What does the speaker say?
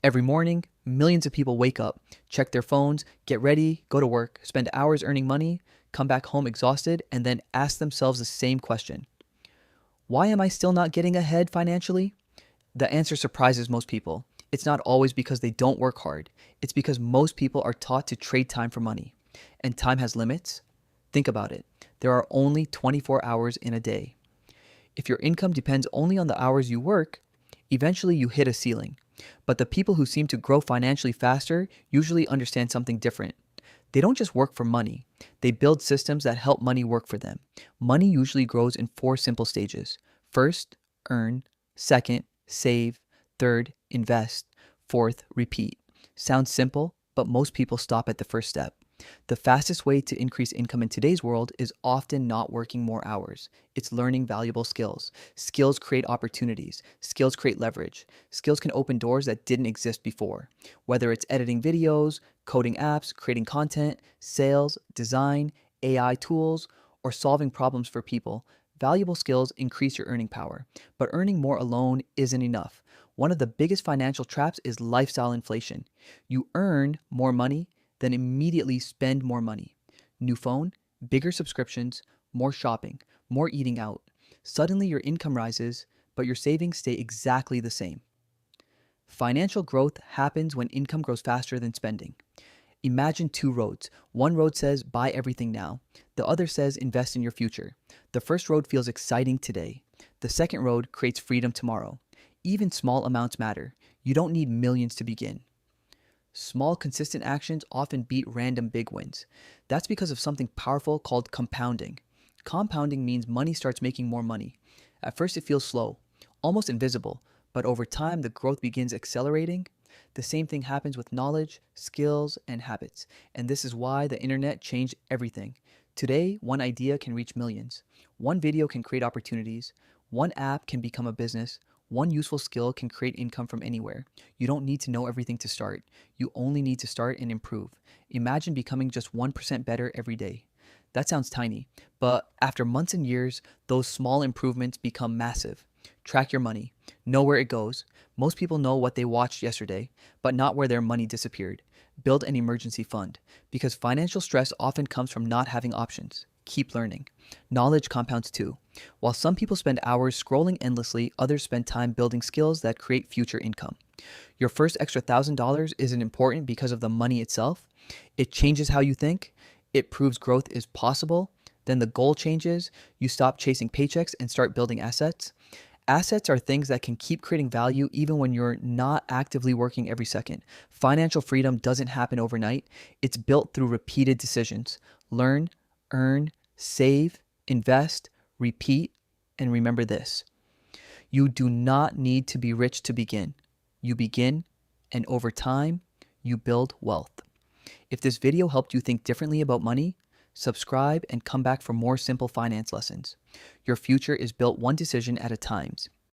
Every morning, millions of people wake up, check their phones, get ready, go to work, spend hours earning money, come back home exhausted, and then ask themselves the same question: why am I still not getting ahead financially? The answer surprises most people. It's not always because they don't work hard. It's because most people are taught to trade time for money. And time has limits. Think about it. There are only 24 hours in a day. If your income depends only on the hours you work, eventually you hit a ceiling. But the people who seem to grow financially faster usually understand something different. They don't just work for money. They build systems that help money work for them. Money usually grows in four simple stages. First, earn. Second, save. Third, invest. Fourth, repeat. Sounds simple, but most people stop at the first step. The fastest way to increase income in today's world is often not working more hours. It's learning valuable skills. Skills create opportunities. Skills create leverage. Skills can open doors that didn't exist before. Whether it's editing videos, coding apps, creating content, sales, design, AI tools, or solving problems for people, valuable skills increase your earning power. But earning more alone isn't enough. One of the biggest financial traps is lifestyle inflation. You earn more money, then immediately spend more money. New phone, bigger subscriptions, more shopping, more eating out. Suddenly your income rises, but your savings stay exactly the same. Financial growth happens when income grows faster than spending. Imagine two roads. One road says buy everything now. The other says invest in your future. The first road feels exciting today. The second road creates freedom tomorrow. Even small amounts matter. You don't need millions to begin. Small, consistent actions often beat random big wins. That's because of something powerful called compounding. Compounding means money starts making more money. At first, it feels slow, almost invisible, but over time, the growth begins accelerating. The same thing happens with knowledge, skills, and habits. And this is why the internet changed everything. Today, one idea can reach millions. One video can create opportunities. One app can become a business. One useful skill can create income from anywhere. You don't need to know everything to start. You only need to start and improve. Imagine becoming just 1% better every day. That sounds tiny, but after months and years, those small improvements become massive. Track your money. Know where it goes. Most people know what they watched yesterday, but not where their money disappeared. Build an emergency fund, because financial stress often comes from not having options. Keep learning. Knowledge compounds too. While some people spend hours scrolling endlessly, others spend time building skills that create future income. Your first extra $1,000 isn't important because of the money itself. It changes how you think. It proves growth is possible. Then the goal changes. You stop chasing paychecks and start building assets. Assets are things that can keep creating value even when you're not actively working every second. Financial freedom doesn't happen overnight. It's built through repeated decisions. Learn, earn, save, invest, repeat, and remember this: you do not need to be rich to begin. You begin, and over time, you build wealth. If this video helped you think differently about money, subscribe and come back for more simple finance lessons. Your future is built one decision at a time.